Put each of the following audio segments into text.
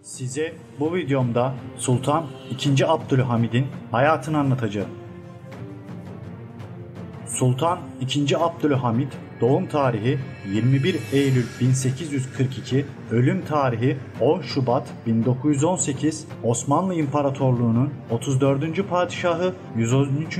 Size bu videomda Sultan II. Abdülhamid'in hayatını anlatacağım. Sultan II. Abdülhamid doğum tarihi 21 Eylül 1842, ölüm tarihi 10 Şubat 1918, Osmanlı İmparatorluğu'nun 34. padişahı, 113.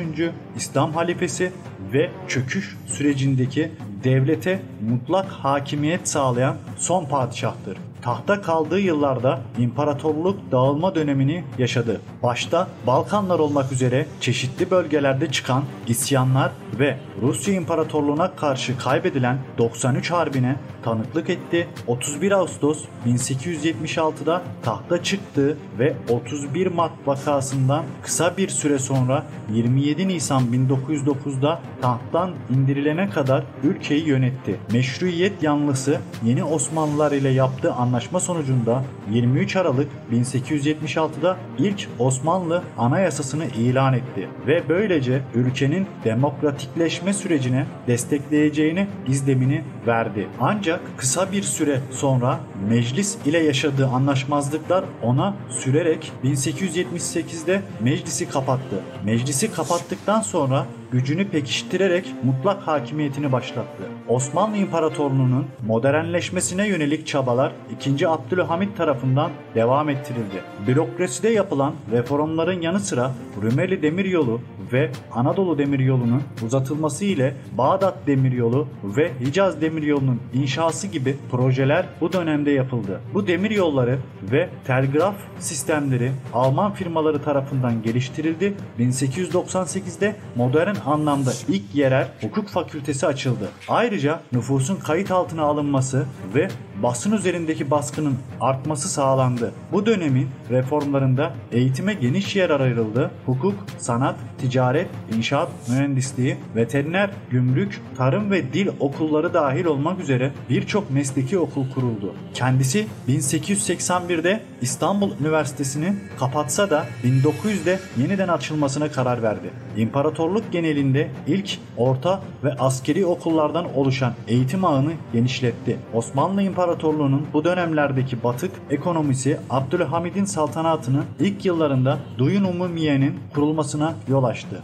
İslam halifesi ve çöküş sürecindeki devlete mutlak hakimiyet sağlayan son padişahtır. Tahta kaldığı yıllarda imparatorluk dağılma dönemini yaşadı. Başta Balkanlar olmak üzere çeşitli bölgelerde çıkan isyanlar ve Rusya İmparatorluğu'na karşı kaybedilen 93 Harbi'ne tanıklık etti. 31 Ağustos 1876'da tahta çıktı ve 31 Mart vakasından kısa bir süre sonra 27 Nisan 1909'da tahttan indirilene kadar ülkeyi yönetti. Meşruiyet yanlısı yeni Osmanlılar ile yaptığı anlaşma sonucunda 23 Aralık 1876'da ilk Osmanlı Anayasasını ilan etti ve böylece ülkenin demokratikleşme sürecine destekleyeceğini izlemini verdi. Ancak kısa bir süre sonra meclis ile yaşadığı anlaşmazlıklar ona sürerek 1878'de meclisi kapattı. Meclisi kapattıktan sonra gücünü pekiştirerek mutlak hakimiyetini başlattı. Osmanlı İmparatorluğu'nun modernleşmesine yönelik çabalar II. Abdülhamid tarafından devam ettirildi. Bürokraside yapılan reformların yanı sıra Rumeli Demiryolu ve Anadolu Demiryolu'nun uzatılması ile Bağdat Demiryolu ve Hicaz Demiryolu'nun inşası gibi projeler bu dönemde yapıldı. Bu demiryolları ve telgraf sistemleri Alman firmaları tarafından geliştirildi. 1898'de modern anlamda ilk yerel hukuk fakültesi açıldı. Ayrıca nüfusun kayıt altına alınması ve basın üzerindeki baskının artması sağlandı. Bu dönemin reformlarında eğitime geniş yer ayrıldı. Hukuk, sanat, ticaret, inşaat, mühendisliği, veteriner, gümrük, tarım ve dil okulları dahil olmak üzere birçok mesleki okul kuruldu. Kendisi 1881'de İstanbul Üniversitesi'ni kapatsa da 1900'de yeniden açılmasına karar verdi. İmparatorluk genelinde ilk, orta ve askeri okullardan oluşan eğitim ağını genişletti. Osmanlı İmparatorluğu'nun bu dönemlerdeki batık ekonomisi Abdülhamid'in saltanatının ilk yıllarında Duyun Umumiye'nin kurulmasına yol açtı.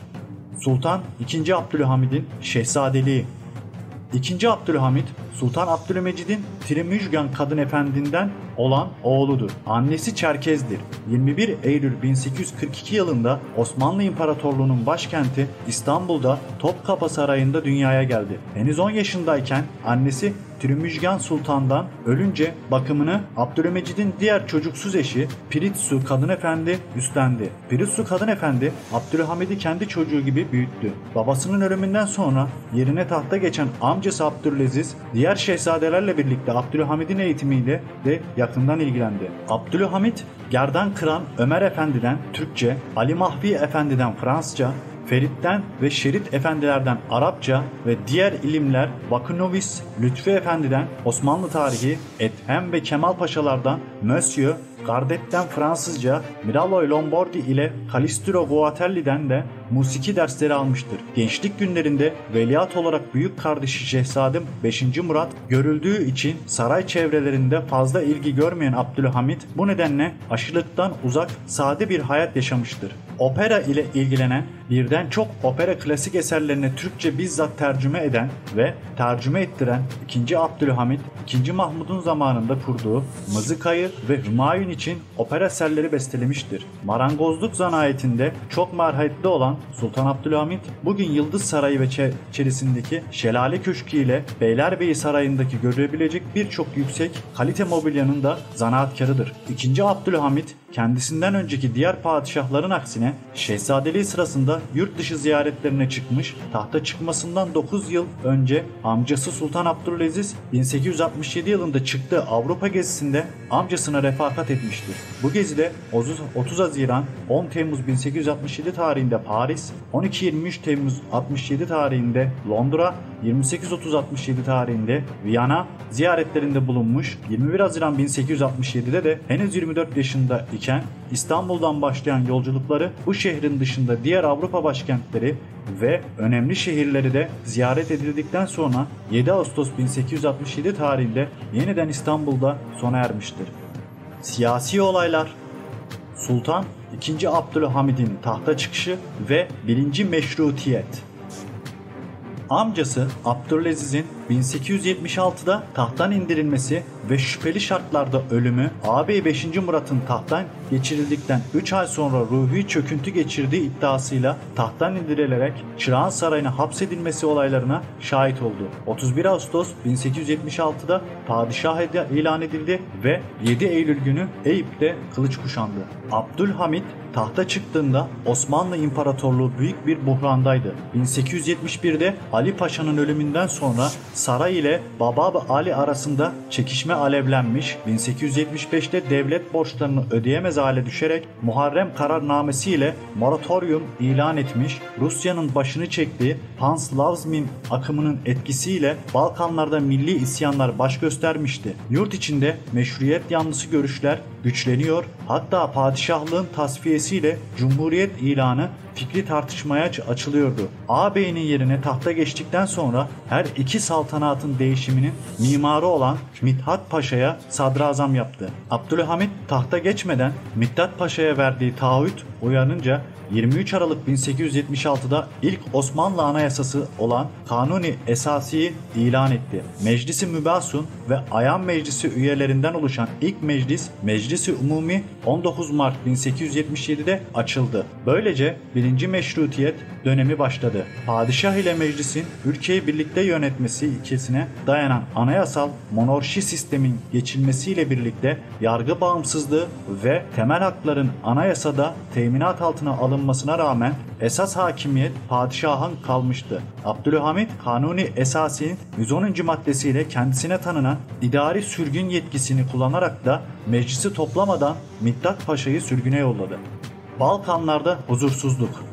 Sultan II. Abdülhamid'in şehzadeliği. II. Abdülhamid, Sultan Abdülmecid'in Tirimüjgan Kadın Efendi'nden olan oğludur. Annesi Çerkez'dir. 21 Eylül 1842 yılında Osmanlı İmparatorluğu'nun başkenti İstanbul'da Topkapı Sarayı'nda dünyaya geldi. Henüz 10 yaşındayken annesi Tirimüjgan Sultan'dan ölünce bakımını Abdülmecid'in diğer çocuksuz eşi Piritsu Kadın Efendi üstlendi. Piritsu Kadın Efendi Abdülhamid'i kendi çocuğu gibi büyüttü. Babasının ölümünden sonra yerine tahta geçen amcası Abdülaziz diğer şehzadelerle birlikte Abdülhamid'in eğitimiyle de yakından ilgilendi. Abdülhamid Gerdan Kıran Ömer Efendi'den Türkçe, Ali Mahfi Efendi'den Fransızca, Ferit'ten ve Şerit Efendilerden Arapça ve diğer ilimler Vakunovis Lütfi Efendi'den Osmanlı tarihi, Ethem ve Kemal Paşalardan Monsieur Gardet'ten Fransızca, Miralay Lombardi ile Calistro Guatelli'den de musiki dersleri almıştır. Gençlik günlerinde veliaht olarak büyük kardeşi Şehzadem 5. Murat görüldüğü için saray çevrelerinde fazla ilgi görmeyen Abdülhamid bu nedenle aşırılıktan uzak sade bir hayat yaşamıştır. Opera ile ilgilenen, birden çok opera klasik eserlerini Türkçe bizzat tercüme eden ve tercüme ettiren II. Abdülhamid, II. Mahmud'un zamanında kurduğu mızıkayı ve Hümayun için opera eserleri bestelemiştir. Marangozluk zanaatinde çok maharetli olan Sultan Abdülhamid, bugün Yıldız Sarayı ve içerisindeki Şelale Köşkü ile Beylerbeyi Sarayı'ndaki görülebilecek birçok yüksek kalite mobilyanın da zanaatkarıdır. II. Abdülhamid, kendisinden önceki diğer padişahların aksine şehzadeliği sırasında yurt dışı ziyaretlerine çıkmış, tahta çıkmasından 9 yıl önce amcası Sultan Abdülaziz 1867 yılında çıktığı Avrupa gezisinde amcasına refakat etmiştir. Bu gezide 30 Haziran 10 Temmuz 1867 tarihinde Paris, 12-23 Temmuz 67 tarihinde Londra, 28-30-67 tarihinde Viyana ziyaretlerinde bulunmuş. 21 Haziran 1867'de de henüz 24 yaşında iken İstanbul'dan başlayan yolculukları bu şehrin dışında diğer Avrupa başkentleri ve önemli şehirleri de ziyaret edildikten sonra 7 Ağustos 1867 tarihinde yeniden İstanbul'da sona ermiştir. Siyasi olaylar, Sultan II. Abdülhamid'in tahta çıkışı ve 1. Meşrutiyet. Amcası Abdülaziz'in 1876'da tahttan indirilmesi ve şüpheli şartlarda ölümü, ağabey 5. Murat'ın tahttan geçirildikten 3 ay sonra ruhi çöküntü geçirdiği iddiasıyla tahttan indirilerek Çırağan Sarayı'na hapsedilmesi olaylarına şahit oldu. 31 Ağustos 1876'da padişah ilan edildi ve 7 Eylül günü Eyüp'te kılıç kuşandı. Abdülhamid tahta çıktığında Osmanlı İmparatorluğu büyük bir buhrandaydı. 1871'de Ali Paşa'nın ölümünden sonra saray ile Baba Ali arasında çekişme alevlenmiş, 1875'te devlet borçlarını ödeyemez hale düşerek Muharrem kararnamesi ile moratorium ilan etmiş, Rusya'nın başını çektiği Pan-Slavizm akımının etkisiyle Balkanlarda milli isyanlar baş göstermişti. Yurt içinde meşruiyet yanlısı görüşler güçleniyor, hatta padişahlığın tasfiyesiyle Cumhuriyet ilanı fikri tartışmaya açılıyordu. Ağabeyinin yerine tahta geçtikten sonra her iki saltanatın değişiminin mimarı olan Mithat Paşa'ya sadrazam yaptı. Abdülhamid tahta geçmeden Mithat Paşa'ya verdiği taahhüt uyanınca 23 Aralık 1876'da ilk Osmanlı Anayasası olan Kanuni Esasi'yi ilan etti. Meclisi Mübasun ve Ayan Meclisi üyelerinden oluşan ilk meclis, Meclisi Umumi 19 Mart 1877'de açıldı. Böylece 1. Meşrutiyet dönemi başladı. Padişah ile meclisin ülkeyi birlikte yönetmesi ilkesine dayanan anayasal monarşi sistemin geçilmesiyle birlikte yargı bağımsızlığı ve temel hakların anayasada teminat altına alınmasına rağmen esas hakimiyet padişahın kalmıştı. Abdülhamid Kanuni Esasi'nin 110. maddesiyle kendisine tanınan idari sürgün yetkisini kullanarak da meclisi toplamadan Mithat Paşa'yı sürgüne yolladı. Balkanlarda huzursuzluk.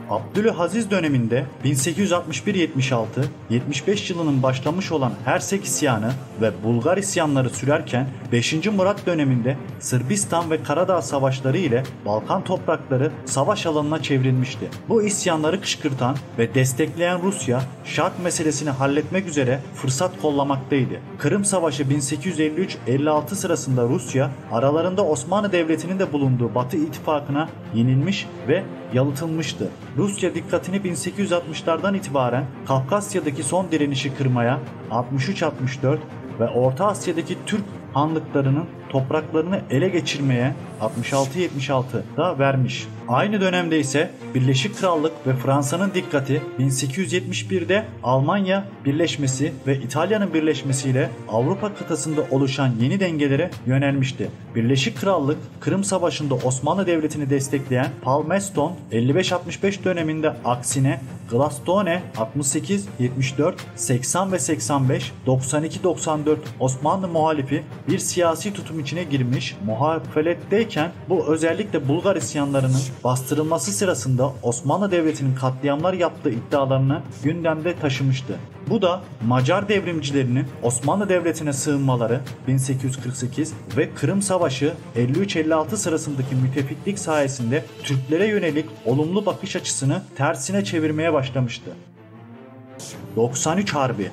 Abdülaziz döneminde 1861-76, 75 yılının başlamış olan Hersek isyanı ve Bulgar isyanları sürerken 5. Murat döneminde Sırbistan ve Karadağ savaşları ile Balkan toprakları savaş alanına çevrilmişti. Bu isyanları kışkırtan ve destekleyen Rusya, şark meselesini halletmek üzere fırsat kollamaktaydı. Kırım Savaşı 1853-56 sırasında Rusya, aralarında Osmanlı Devleti'nin de bulunduğu Batı İttifakı'na yenilmiş ve yalıtılmıştı. Rusya dikkatini 1860'lardan itibaren Kafkasya'daki son direnişi kırmaya, 63-64 ve Orta Asya'daki Türk hanlıklarının topraklarını ele geçirmeye 66-76'da vermiş. Aynı dönemde ise Birleşik Krallık ve Fransa'nın dikkati 1871'de Almanya birleşmesi ve İtalya'nın birleşmesiyle Avrupa kıtasında oluşan yeni dengelere yönelmişti. Birleşik Krallık, Kırım Savaşı'nda Osmanlı Devleti'ni destekleyen Palmerston 55-65 döneminde aksine Gladstone 68, 74, 80 ve 85, 92, 94 Osmanlı muhalifi bir siyasi tutum içine girmiş, muhalefetteyken bu özellikle Bulgar isyanlarının bastırılması sırasında Osmanlı Devleti'nin katliamlar yaptığı iddialarını gündemde taşımıştı. Bu da Macar devrimcilerinin Osmanlı Devleti'ne sığınmaları 1848 ve Kırım Savaşı 53-56 sırasındaki müttefiklik sayesinde Türklere yönelik olumlu bakış açısını tersine çevirmeye başlamıştı. 93 Harbi.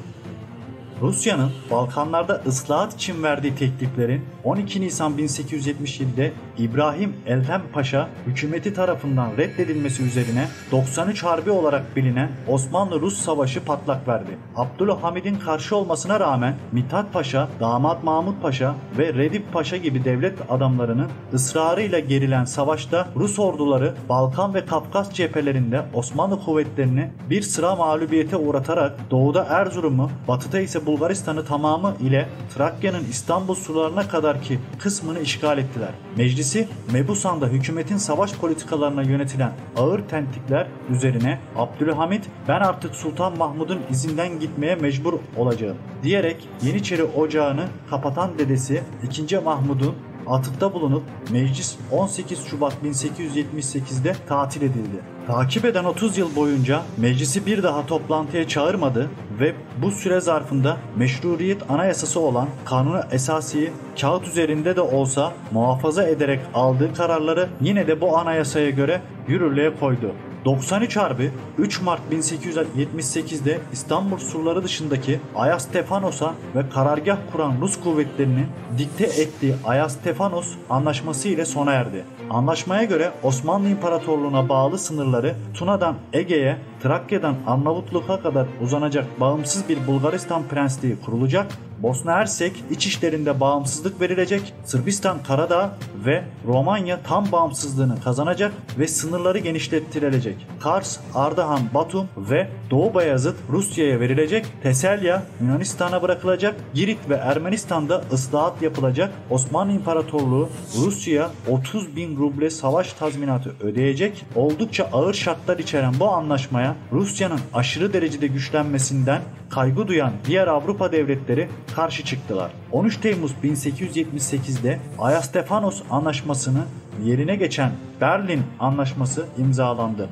Rusya'nın Balkanlarda ıslahat için verdiği tekliflerin 12 Nisan 1877'de İbrahim Elhem Paşa hükümeti tarafından reddedilmesi üzerine 93 Harbi olarak bilinen Osmanlı-Rus Savaşı patlak verdi. Abdülhamid'in karşı olmasına rağmen Mithat Paşa, Damat Mahmut Paşa ve Redip Paşa gibi devlet adamlarının ısrarıyla gerilen savaşta Rus orduları Balkan ve Kafkas cephelerinde Osmanlı kuvvetlerini bir sıra mağlubiyete uğratarak doğuda Erzurum'u, batıda ise Bulgaristan'ı tamamı ile Trakya'nın İstanbul sularına kadarki kısmını işgal ettiler. Meclisi Mebusan'da hükümetin savaş politikalarına yönetilen ağır tentikler üzerine Abdülhamid "Ben artık Sultan Mahmud'un izinden gitmeye mecbur olacağım" diyerek Yeniçeri Ocağı'nı kapatan dedesi 2. Mahmud'un atıfta bulunup meclis 18 Şubat 1878'de tatil edildi. Takip eden 30 yıl boyunca meclisi bir daha toplantıya çağırmadı ve bu süre zarfında meşruiyet anayasası olan Kanuni Esasi'yi kağıt üzerinde de olsa muhafaza ederek aldığı kararları yine de bu anayasaya göre yürürlüğe koydu. 93 Harbi 3 Mart 1878'de İstanbul surları dışındaki Ayastefanos'a ve karargah kuran Rus kuvvetlerinin dikte ettiği Ayastefanos Anlaşması ile sona erdi. Anlaşmaya göre Osmanlı İmparatorluğu'na bağlı sınırları Tuna'dan Ege'ye, Trakya'dan Arnavutluk'a kadar uzanacak bağımsız bir Bulgaristan Prensliği kurulacak, Bosna Hersek iç işlerinde bağımsızlık verilecek, Sırbistan Karadağ ve Romanya tam bağımsızlığını kazanacak ve sınırları genişletilecek. Kars, Ardahan, Batum ve Doğu Bayazıt Rusya'ya verilecek, Teselya Yunanistan'a bırakılacak, Girit ve Ermenistan'da ıslahat yapılacak, Osmanlı İmparatorluğu Rusya'ya 30.000 ruble savaş tazminatı ödeyecek. Oldukça ağır şartlar içeren bu anlaşmaya Rusya'nın aşırı derecede güçlenmesinden kaygı duyan diğer Avrupa devletleri karşı çıktılar. 13 Temmuz 1878'de Ayastefanos Anlaşması'nı yerine geçen Berlin Anlaşması imzalandı.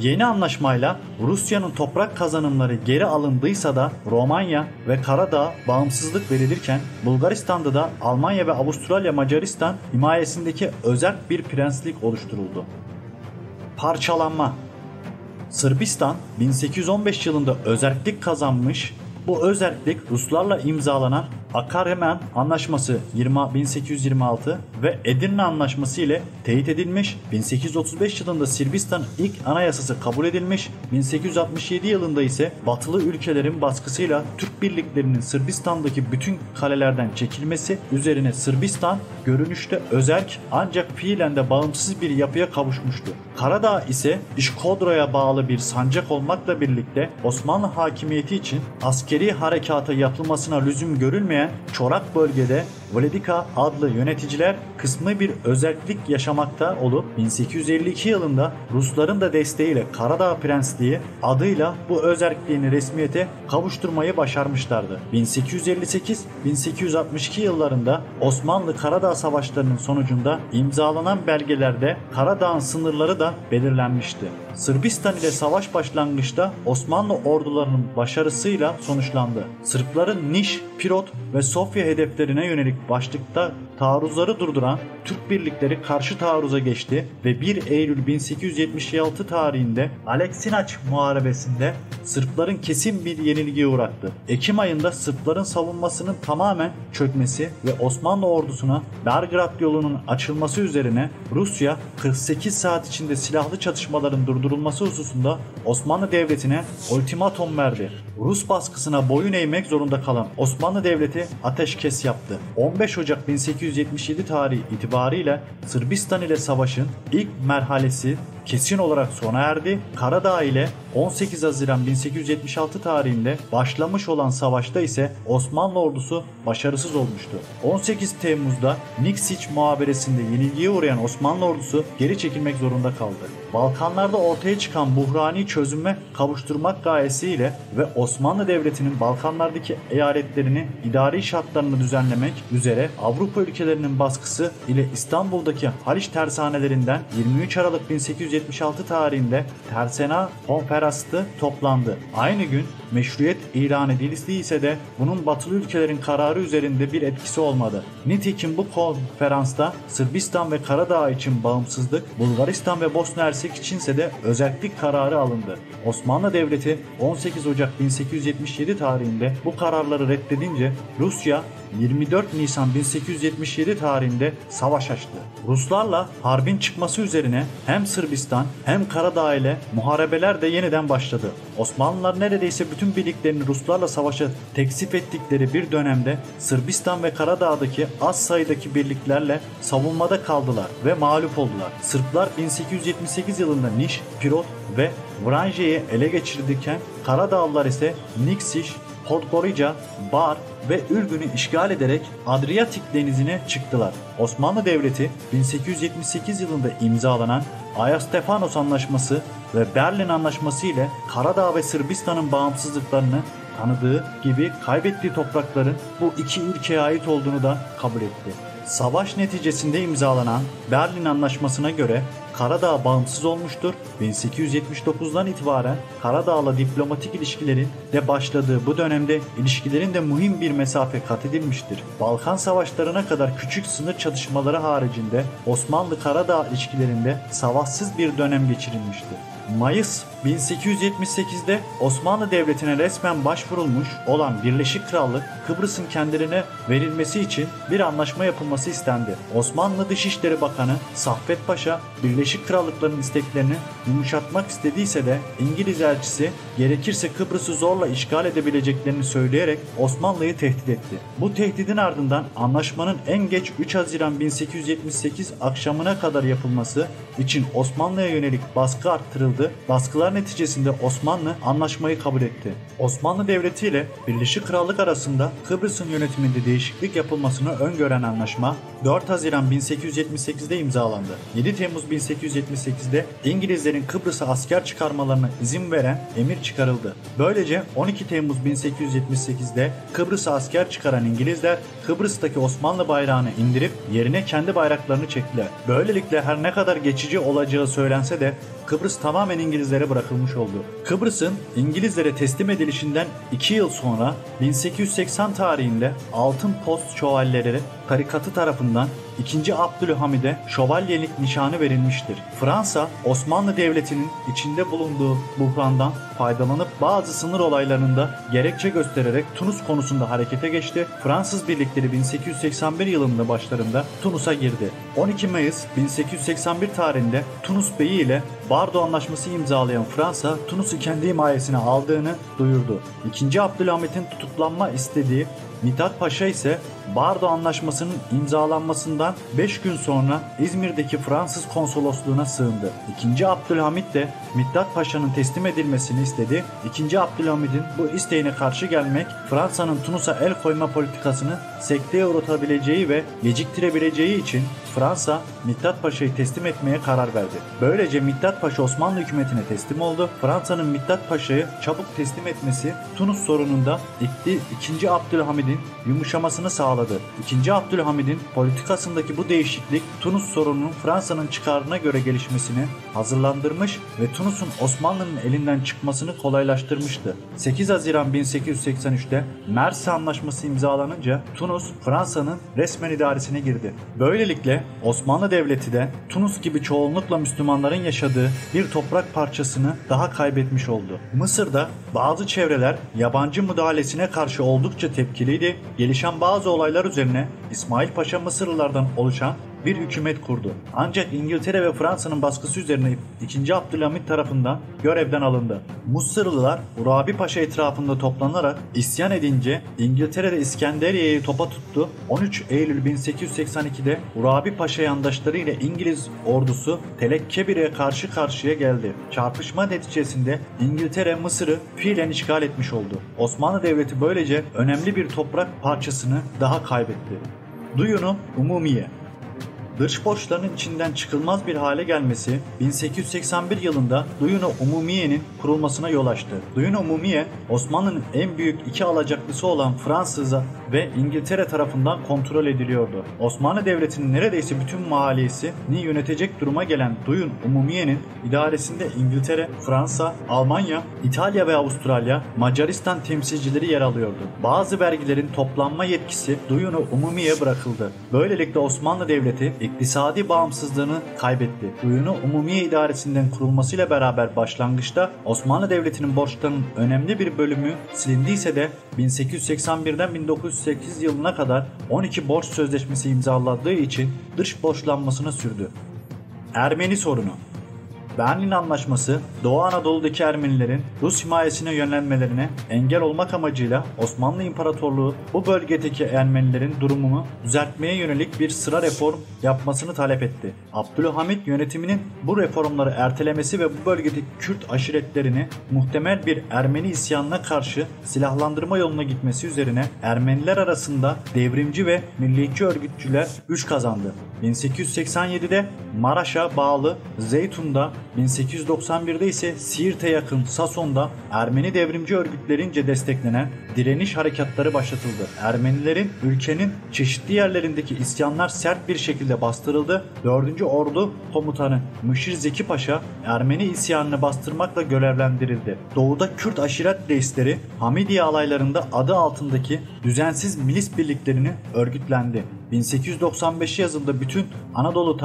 Yeni anlaşmayla Rusya'nın toprak kazanımları geri alındıysa da Romanya ve Karadağ bağımsızlık verilirken Bulgaristan'da da Almanya ve Avustralya Macaristan himayesindeki özerk bir prenslik oluşturuldu. Parçalanma. Sırbistan 1815 yılında özerklik kazanmış. Bu özerklik Ruslarla imzalanan Akarmen Anlaşması 1826 ve Edirne Anlaşması ile teyit edilmiş. 1835 yılında Sırbistan'ın ilk anayasası kabul edilmiş. 1867 yılında ise batılı ülkelerin baskısıyla Türk birliklerinin Sırbistan'daki bütün kalelerden çekilmesi üzerine Sırbistan görünüşte özerk ancak fiilen de bağımsız bir yapıya kavuşmuştu. Karadağ ise İşkodro'ya bağlı bir sancak olmakla birlikte Osmanlı hakimiyeti için askeri harekata yapılmasına lüzum görülmeyen çorak bölgede Vladika adlı yöneticiler kısmi bir özerklik yaşamakta olup 1852 yılında Rusların da desteğiyle Karadağ Prensliği adıyla bu özerkliğini resmiyete kavuşturmayı başarmışlardı. 1858-1862 yıllarında Osmanlı Karadağ Savaşları'nın sonucunda imzalanan belgelerde Karadağ'ın sınırları da belirlenmişti. Sırbistan ile savaş başlangıçta Osmanlı ordularının başarısıyla sonuçlandı. Sırpların Niş, Pirot ve Sofya hedeflerine yönelik başlıkta taarruzları durduran Türk birlikleri karşı taarruza geçti ve 1 Eylül 1876 tarihinde Aleksinaç Muharebesi'nde Sırpların kesin bir yenilgiye uğrattı. Ekim ayında Sırpların savunmasının tamamen çökmesi ve Osmanlı ordusuna Belgrad yolunun açılması üzerine Rusya 48 saat içinde silahlı çatışmaların durdurulması hususunda Osmanlı Devleti'ne ultimatum verdi. Rus baskısına boyun eğmek zorunda kalan Osmanlı Devleti ateşkes yaptı. 15 Ocak 1877 tarihi itibariyle Sırbistan ile savaşın ilk merhalesi kesin olarak sona erdi. Karadağ ile 18 Haziran 1876 tarihinde başlamış olan savaşta ise Osmanlı ordusu başarısız olmuştu. 18 Temmuz'da Nikšić muhaberesinde yenilgiye uğrayan Osmanlı ordusu geri çekilmek zorunda kaldı. Balkanlarda ortaya çıkan buhrani çözüme kavuşturmak gayesiyle ve Osmanlı Devleti'nin Balkanlardaki eyaletlerini idari şartlarını düzenlemek üzere Avrupa ülkelerinin baskısı ile İstanbul'daki Haliç tersanelerinden 23 Aralık 1876 tarihinde Tersena Konferansı toplandı. Aynı gün meşruiyet ilan edildiyse de bunun batılı ülkelerin kararı üzerinde bir etkisi olmadı. Nitekim bu konferansta Sırbistan ve Karadağ için bağımsızlık, Bulgaristan ve Bosna Hersek içinse de özerklik kararı alındı. Osmanlı Devleti 18 Ocak 1877 tarihinde bu kararları reddedince Rusya 24 Nisan 1877 tarihinde savaş açtı. Ruslarla harbin çıkması üzerine hem Sırbistan hem Karadağ ile muharebeler de yeniden başladı. Osmanlılar neredeyse bütün birliklerini Ruslarla savaşa teksif ettikleri bir dönemde Sırbistan ve Karadağ'daki az sayıdaki birliklerle savunmada kaldılar ve mağlup oldular. Sırplar 1878 yılında Niš, Pirot ve Vranje'yi ele geçirirken Karadağlılar ise Nikšić, Podgorica, Bar ve Ürgün'ü işgal ederek Adriyatik denizine çıktılar. Osmanlı Devleti 1878 yılında imzalanan Ayastefanos Anlaşması ve Berlin Anlaşması ile Karadağ ve Sırbistan'ın bağımsızlıklarını tanıdığı gibi kaybettiği toprakların bu iki ülkeye ait olduğunu da kabul etti. Savaş neticesinde imzalanan Berlin Anlaşması'na göre Karadağ bağımsız olmuştur. 1879'dan itibaren Karadağ'la diplomatik ilişkilerin de başladığı bu dönemde ilişkilerin de mühim bir mesafe kat edilmiştir. Balkan Savaşlarına kadar küçük sınır çatışmaları haricinde Osmanlı-Karadağ ilişkilerinde savaşsız bir dönem geçirilmiştir. Mayıs 1878'de Osmanlı Devleti'ne resmen başvurulmuş olan Birleşik Krallık, Kıbrıs'ın kendilerine verilmesi için bir anlaşma yapılması istendi. Osmanlı Dışişleri Bakanı Saffet Paşa, Birleşik Krallıkların isteklerini yumuşatmak istediyse de İngiliz elçisi gerekirse Kıbrıs'ı zorla işgal edebileceklerini söyleyerek Osmanlı'yı tehdit etti. Bu tehdidin ardından anlaşmanın en geç 3 Haziran 1878 akşamına kadar yapılması için Osmanlı'ya yönelik baskı arttırıldı. Baskılar neticesinde Osmanlı anlaşmayı kabul etti. Osmanlı Devleti ile Birleşik Krallık arasında Kıbrıs'ın yönetiminde değişiklik yapılmasını öngören anlaşma 4 Haziran 1878'de imzalandı. 7 Temmuz 1878'de İngilizlerin Kıbrıs'a asker çıkarmalarına izin veren emir çıkarıldı. Böylece 12 Temmuz 1878'de Kıbrıs'a asker çıkaran İngilizler Kıbrıs'taki Osmanlı bayrağını indirip yerine kendi bayraklarını çektiler. Böylelikle her ne kadar geçici olacağı söylense de Kıbrıs tamamen İngilizlere bırakılmış oldu. Kıbrıs'ın İngilizlere teslim edilişinden 2 yıl sonra 1880 tarihinde Altın Post Şövalyeleri tarikatı tarafından 2. Abdülhamid'e şövalyelik nişanı verilmiştir. Fransa, Osmanlı Devleti'nin içinde bulunduğu buhrandan faydalanıp bazı sınır olaylarında gerekçe göstererek Tunus konusunda harekete geçti. Fransız birlikleri 1881 yılında başlarında Tunus'a girdi. 12 Mayıs 1881 tarihinde Tunus Beyi ile Bardo Anlaşması imzalayan Fransa, Tunus'u kendi himayesine aldığını duyurdu. 2. Abdülhamit'in tutuklanma istediği Mithat Paşa ise Bardo Anlaşması'nın imzalanmasından 5 gün sonra İzmir'deki Fransız konsolosluğuna sığındı. 2. Abdülhamit de Mithat Paşa'nın teslim edilmesini istedi. 2. Abdülhamid'in bu isteğine karşı gelmek, Fransa'nın Tunus'a el koyma politikasını sekteye uğratabileceği ve geciktirebileceği için Fransa, Mithat Paşa'yı teslim etmeye karar verdi. Böylece Mithat Paşa Osmanlı hükümetine teslim oldu. Fransa'nın Mithat Paşa'yı çabuk teslim etmesi Tunus sorununda 2. Abdülhamid'in yumuşamasını sağladı. 2. Abdülhamid'in politikasındaki bu değişiklik Tunus sorununun Fransa'nın çıkarına göre gelişmesini hazırlandırmış ve Tunus'un Osmanlı'nın elinden çıkmasını kolaylaştırmıştı. 8 Haziran 1883'te Mersin Anlaşması imzalanınca Tunus Fransa'nın resmen idaresine girdi. Böylelikle Osmanlı Devleti de Tunus gibi çoğunlukla Müslümanların yaşadığı bir toprak parçasını daha kaybetmiş oldu. Mısır'da bazı çevreler yabancı müdahalesine karşı oldukça tepkiliydi. Gelişen bazı olaylar üzerine İsmail Paşa Mısırlılardan oluşan bir hükümet kurdu. Ancak İngiltere ve Fransa'nın baskısı üzerine 2. Abdülhamit tarafından görevden alındı. Mısırlılar Urabi Paşa etrafında toplanarak isyan edince İngiltere de İskenderiye'yi topa tuttu. 13 Eylül 1882'de Urabi Paşa yandaşları ile İngiliz ordusu Telekkebire'ye karşı karşıya geldi. Çarpışma neticesinde İngiltere Mısır'ı fiilen işgal etmiş oldu. Osmanlı Devleti böylece önemli bir toprak parçasını daha kaybetti. Duyunu Umumiye. Dış borçlarının içinden çıkılmaz bir hale gelmesi 1881 yılında Duyunu Umumiye'nin kurulmasına yol açtı. Duyunu Umumiye, Osmanlı'nın en büyük iki alacaklısı olan Fransız'a ve İngiltere tarafından kontrol ediliyordu. Osmanlı Devleti'nin neredeyse bütün maliyesini yönetecek duruma gelen Duyun Umumiye'nin idaresinde İngiltere, Fransa, Almanya, İtalya ve Avustralya, Macaristan temsilcileri yer alıyordu. Bazı vergilerin toplanma yetkisi Duyunu Umumiye'ye bırakıldı. Böylelikle Osmanlı Devleti iktisadi bağımsızlığını kaybetti. Duyunu Umumiye idaresinden kurulmasıyla beraber başlangıçta Osmanlı Devleti'nin borçlarının önemli bir bölümü silindiyse de 1881'den 1908 yılına kadar 12 borç sözleşmesi imzaladığı için dış borçlanmasına sürdü. Ermeni sorunu. Berlin Anlaşması, Doğu Anadolu'daki Ermenilerin Rus himayesine yönlenmelerine engel olmak amacıyla Osmanlı İmparatorluğu bu bölgedeki Ermenilerin durumunu düzeltmeye yönelik bir sıra reform yapmasını talep etti. Abdülhamit yönetiminin bu reformları ertelemesi ve bu bölgedeki Kürt aşiretlerini muhtemel bir Ermeni isyanına karşı silahlandırma yoluna gitmesi üzerine Ermeniler arasında devrimci ve milliyetçi örgütçüler güç kazandı. 1887'de Maraş'a bağlı Zeytun'da, 1891'de ise Siirt'e yakın Sason'da Ermeni devrimci örgütlerince desteklenen direniş harekatları başlatıldı. Ermenilerin ülkenin çeşitli yerlerindeki isyanlar sert bir şekilde bastırıldı. 4. Ordu Komutanı Müşir Zeki Paşa Ermeni isyanını bastırmakla görevlendirildi. Doğuda Kürt aşiret reisleri Hamidiye alaylarında adı altındaki düzensiz milis birliklerini örgütlendi. 1895 yazında bütün Anadolu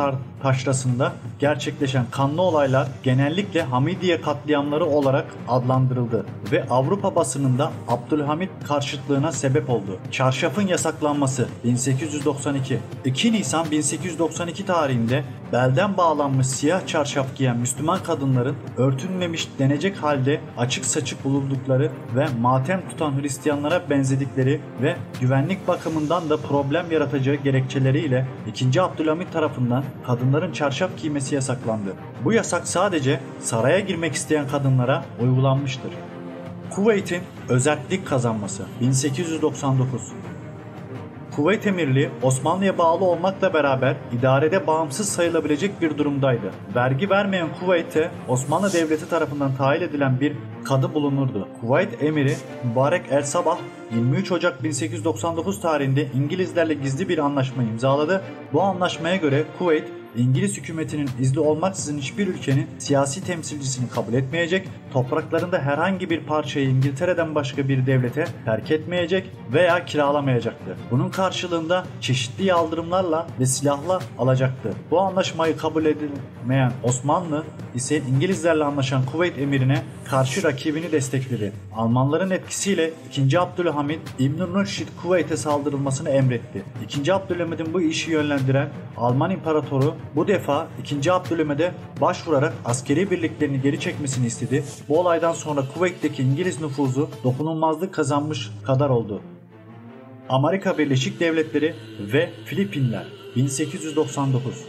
taşrasında gerçekleşen kanlı olaylar genellikle Hamidiye katliamları olarak adlandırıldı ve Avrupa basınında Abdülhamit karşıtlığına sebep oldu. Çarşafın yasaklanması 1892. 2 Nisan 1892 tarihinde belden bağlanmış siyah çarşaf giyen Müslüman kadınların örtünmemiş denecek halde açık saçık bulundukları ve matem tutan Hristiyanlara benzedikleri ve güvenlik bakımından da problem yaratacağı gerekçeleriyle 2. Abdülhamit tarafından kadınların çarşaf giymesi yasaklandı. Bu yasak sadece saraya girmek isteyen kadınlara uygulanmıştır. Kuveyt'in özerklik kazanması 1899. Kuveyt Emirliği Osmanlı'ya bağlı olmakla beraber idarede bağımsız sayılabilecek bir durumdaydı. Vergi vermeyen Kuveyt'e Osmanlı Devleti tarafından tayin edilen bir kadı bulunurdu. Kuveyt Emiri Mübarek El Sabah 23 Ocak 1899 tarihinde İngilizlerle gizli bir anlaşma imzaladı. Bu anlaşmaya göre Kuveyt, İngiliz hükümetinin izni olmaksızın hiçbir ülkenin siyasi temsilcisini kabul etmeyecek, topraklarında herhangi bir parçayı İngiltere'den başka bir devlete terk etmeyecek veya kiralamayacaktı. Bunun karşılığında çeşitli yaldırımlarla ve silahla alacaktı. Bu anlaşmayı kabul edilmeyen Osmanlı ise İngilizlerle anlaşan Kuveyt emirine karşı rakibini destekledi. Almanların etkisiyle 2. Abdülhamit İbn-i Nurşid Kuveyt'e saldırılmasını emretti. 2. Abdülhamid'in bu işi yönlendiren Alman İmparatoru bu defa 2. Abdülhamid'e başvurarak askeri birliklerini geri çekmesini istedi. Bu olaydan sonra Kuveyt'teki İngiliz nüfuzu dokunulmazlık kazanmış kadar oldu. Amerika Birleşik Devletleri ve Filipinler 1899.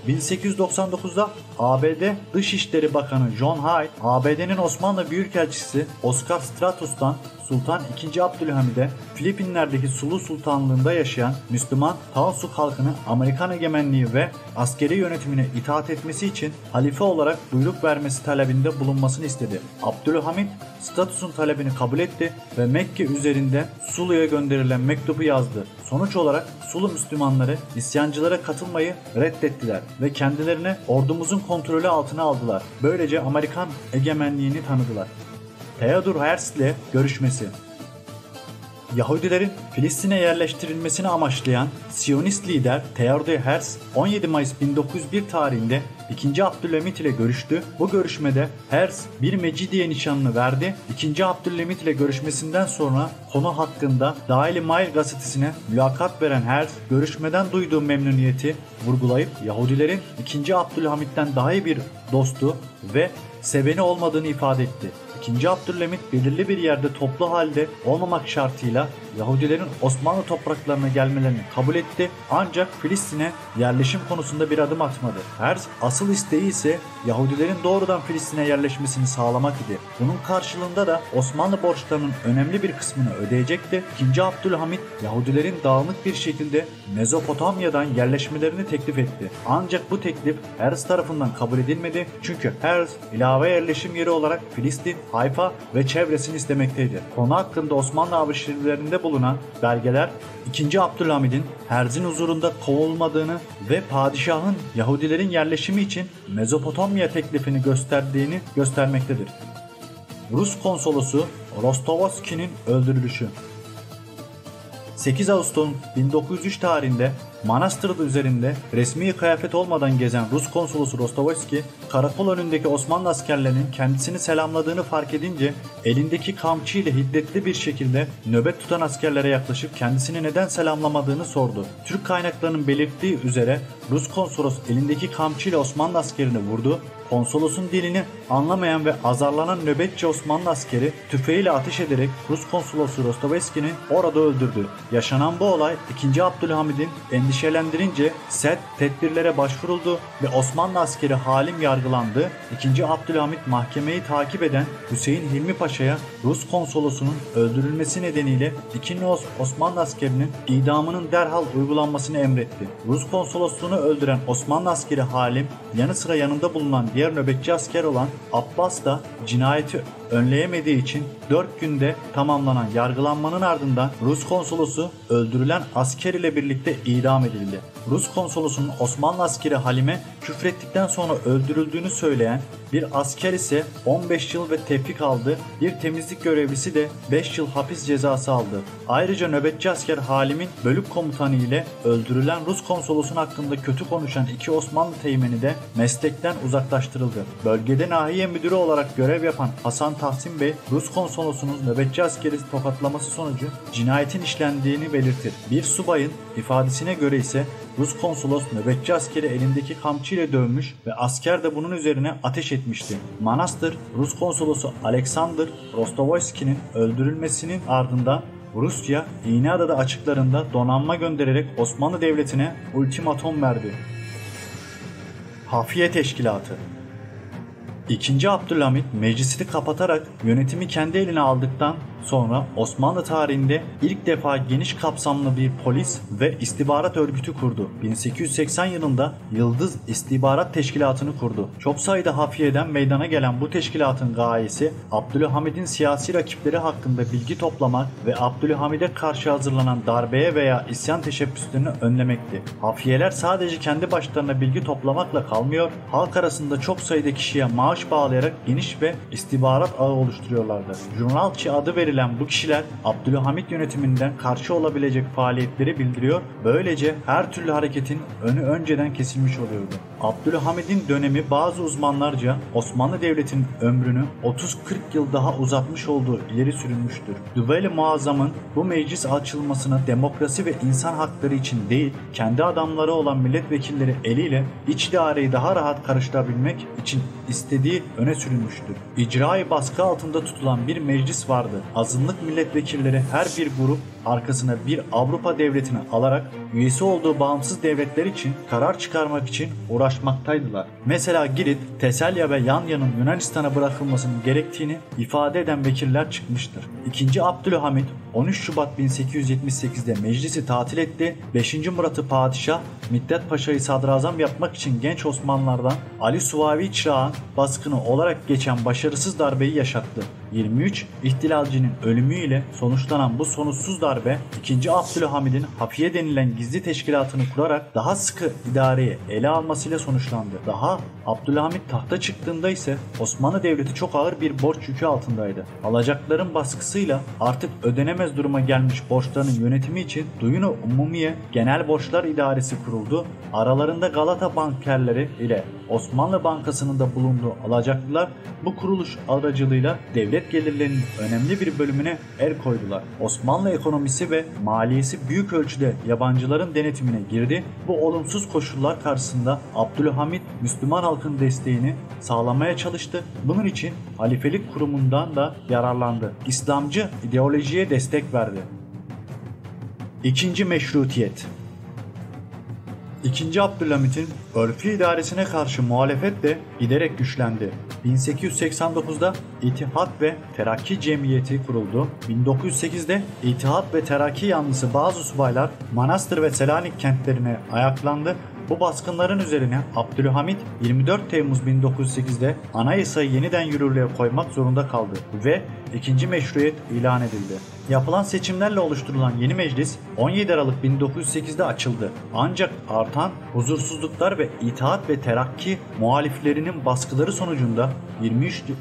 1899'da ABD Dışişleri Bakanı John Hyde, ABD'nin Osmanlı Büyükelçisi Oscar Stratus'tan Sultan II. Abdülhamid'e Filipinler'deki Sulu Sultanlığı'nda yaşayan Müslüman Tausug halkını Amerikan egemenliği ve askeri yönetimine itaat etmesi için halife olarak buyruk vermesi talebinde bulunmasını istedi. Abdülhamid Stratus'un talebini kabul etti ve Mekke üzerinden Sulu'ya gönderilen mektubu yazdı. Sonuç olarak Sulu Müslümanları isyancılara katılmayı reddettiler ve kendilerine ordumuzun kontrolü altına aldılar. Böylece Amerikan egemenliğini tanıdılar. Theodor Herzl ile görüşmesi. Yahudilerin Filistin'e yerleştirilmesini amaçlayan Siyonist lider Theodor Herzl 17 Mayıs 1901 tarihinde 2. Abdülhamit ile görüştü. Bu görüşmede Herzl bir Mecidiye nişanını verdi. 2. Abdülhamit ile görüşmesinden sonra konu hakkında Daily Mail gazetesine mülakat veren Herzl görüşmeden duyduğu memnuniyeti vurgulayıp Yahudilerin 2. Abdülhamit'ten daha iyi bir dostu ve seveni olmadığını ifade etti. 2. Abdülhamit belirli bir yerde toplu halde olmamak şartıyla Yahudilerin Osmanlı topraklarına gelmelerini kabul etti ancak Filistin'e yerleşim konusunda bir adım atmadı. Herzl asıl isteği ise Yahudilerin doğrudan Filistin'e yerleşmesini sağlamak idi. Bunun karşılığında da Osmanlı borçlarının önemli bir kısmını ödeyecekti. 2. Abdülhamit Yahudilerin dağınık bir şekilde Mezopotamya'dan yerleşmelerini teklif etti. Ancak bu teklif Herzl tarafından kabul edilmedi çünkü Herzl ilave yerleşim yeri olarak Filistin, Hayfa ve çevresini istemekteydi. Konu hakkında Osmanlı arşivlerinde bulunan belgeler 2. Abdülhamid'in Herzl'in huzurunda kovulmadığını ve padişahın Yahudilerin yerleşimi için Mezopotamya teklifini gösterdiğini göstermektedir. Rus konsolosu Rostovski'nin öldürülüşü. 8 Ağustos 1903 tarihinde Manastır'da üzerinde resmi kıyafet olmadan gezen Rus konsolosu Rostovski, karakol önündeki Osmanlı askerlerinin kendisini selamladığını fark edince elindeki kamçı ile hiddetli bir şekilde nöbet tutan askerlere yaklaşıp kendisini neden selamlamadığını sordu. Türk kaynaklarının belirttiği üzere Rus konsolos elindeki kamçı ile Osmanlı askerini vurdu. Konsolosun dilini anlamayan ve azarlanan nöbetçi Osmanlı askeri tüfeğiyle ateş ederek Rus konsolosu Rostovski'ni orada öldürdü. Yaşanan bu olay 2. Abdülhamid'in endişelendirince sert tedbirlere başvuruldu ve Osmanlı askeri Halim yargılandı. 2. Abdülhamid mahkemeyi takip eden Hüseyin Hilmi Paşa'ya Rus konsolosunun öldürülmesi nedeniyle 2 Osmanlı askerinin idamının derhal uygulanmasını emretti. Rus konsolosluğunu öldüren Osmanlı askeri Halim yanı sıra yanında bulunan diğer nöbetçi asker olan Abbas da cinayeti önleyemediği için 4 günde tamamlanan yargılanmanın ardından Rus konsolosu öldürülen asker ile birlikte idam edildi. Rus konsolosunun Osmanlı askeri Halim'e küfrettikten sonra öldürüldüğünü söyleyen bir asker ise 15 yıl ve tevfik aldı. Bir temizlik görevlisi de 5 yıl hapis cezası aldı. Ayrıca nöbetçi asker Halim'in bölük komutanı ile öldürülen Rus konsolosun hakkında kötü konuşan 2 Osmanlı teğmeni de meslekten uzaklaştırıldı. Bölgede nahiye müdürü olarak görev yapan Hasan Tahsin Bey, Rus konsolosunun nöbetçi askeri tokatlaması sonucu cinayetin işlendiğini belirtir. Bir subayın ifadesine göre ise Rus konsolos nöbetçi askeri elindeki kamçı ile dövmüş ve asker de bunun üzerine ateş etmişti. Manastır, Rus konsolosu Alexander Rostovoyski'nin öldürülmesinin ardından Rusya, İğneada'da açıklarında donanma göndererek Osmanlı Devleti'ne ultimatum verdi. Hafiye Teşkilatı. II. Abdülhamit meclisini kapatarak yönetimi kendi eline aldıktan sonra Osmanlı tarihinde ilk defa geniş kapsamlı bir polis ve istihbarat örgütü kurdu. 1880 yılında Yıldız İstihbarat Teşkilatı'nı kurdu. Çok sayıda hafiyeden meydana gelen bu teşkilatın gayesi Abdülhamid'in siyasi rakipleri hakkında bilgi toplamak ve Abdülhamid'e karşı hazırlanan darbeye veya isyan teşebbüslerini önlemekti. Hafiyeler sadece kendi başlarına bilgi toplamakla kalmıyor, halk arasında çok sayıda kişiye maaş bağlayarak geniş ve istihbarat ağı oluşturuyorlardı. Jurnalçı adı verilen bu kişiler Abdülhamit yönetiminden karşı olabilecek faaliyetleri bildiriyor, böylece her türlü hareketin önü önceden kesilmiş oluyordu. Abdülhamid'in dönemi bazı uzmanlarca Osmanlı Devleti'nin ömrünü 30-40 yıl daha uzatmış olduğu ileri sürülmüştür. Düvel-i Muazzam'ın bu meclis açılmasına demokrasi ve insan hakları için değil, kendi adamları olan milletvekilleri eliyle iç idareyi daha rahat karıştırabilmek için istediği öne sürülmüştür. İcra-i baskı altında tutulan bir meclis vardı. Azınlık milletvekilleri her bir grup arkasına bir Avrupa devletini alarak üyesi olduğu bağımsız devletler için karar çıkarmak için uğraşmaktaydılar. Mesela Girit, Teselya ve Yanya'nın Yunanistan'a bırakılmasının gerektiğini ifade eden vekiller çıkmıştır. II. Abdülhamit 13 Şubat 1878'de meclisi tatil etti. 5. Murat'ı padişah, Mithat Paşa'yı sadrazam yapmak için genç Osmanlılardan Ali Suvavi Çırağan baskını olarak geçen başarısız darbeyi yaşattı. 23 ihtilalcinin ölümüyle sonuçlanan bu sonuçsuz darbe II. Abdülhamid'in Hafiye denilen gizli teşkilatını kurarak daha sıkı idareyi ele almasıyla sonuçlandı. Daha Abdülhamid tahta çıktığında ise Osmanlı Devleti çok ağır bir borç yükü altındaydı. Alacakların baskısıyla artık ödenemez duruma gelmiş borçların yönetimi için Duyun-u Umumiye Genel Borçlar İdaresi kuruldu. Aralarında Galata bankerleri ile Osmanlı Bankası'nın da bulunduğu alacaklılar bu kuruluş aracılığıyla devlet gelirlerinin önemli bir bölümüne el koydular. Osmanlı ekonomisi ve maliyesi büyük ölçüde yabancıların denetimine girdi. Bu olumsuz koşullar karşısında Abdülhamid Müslüman halkın desteğini sağlamaya çalıştı. Bunun için halifelik kurumundan da yararlandı. İslamcı ideolojiye destek verdi. İkinci Meşrutiyet. II. Abdülhamit'in örfü idaresine karşı muhalefet de giderek güçlendi. 1889'da İttihat ve Terakki Cemiyeti kuruldu. 1908'de İttihat ve Terakki yanlısı bazı subaylar Manastır ve Selanik kentlerine ayaklandı. Bu baskınların üzerine Abdülhamit 24 Temmuz 1908'de anayasayı yeniden yürürlüğe koymak zorunda kaldı ve ikinci meşruiyet ilan edildi. Yapılan seçimlerle oluşturulan yeni meclis 17 Aralık 1908'de açıldı. Ancak artan huzursuzluklar ve İttihat ve Terakki muhaliflerinin baskıları sonucunda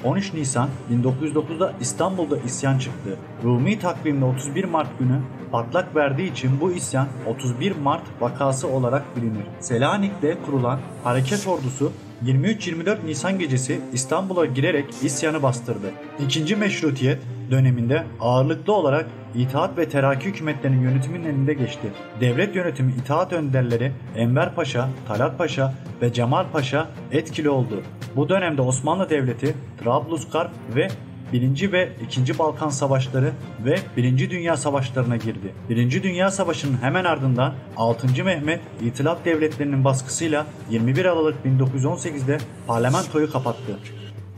13 Nisan 1909'da İstanbul'da isyan çıktı. Rumi takvimde 31 Mart günü patlak verdiği için bu isyan 31 Mart vakası olarak bilinir. Selanik'te kurulan hareket ordusu 23-24 Nisan gecesi İstanbul'a girerek isyanı bastırdı. İkinci Meşrutiyet döneminde ağırlıklı olarak İttihat ve Terakki hükümetlerinin yönetiminin elinde geçti. Devlet yönetimi İttihat önderleri Enver Paşa, Talat Paşa ve Cemal Paşa etkili oldu. Bu dönemde Osmanlı Devleti Trablusgarp ve 1. ve 2. Balkan Savaşları ve 1. Dünya Savaşlarına girdi. 1. Dünya Savaşı'nın hemen ardından 6. Mehmet İtilaf devletlerinin baskısıyla 21 Aralık 1918'de parlamentoyu kapattı.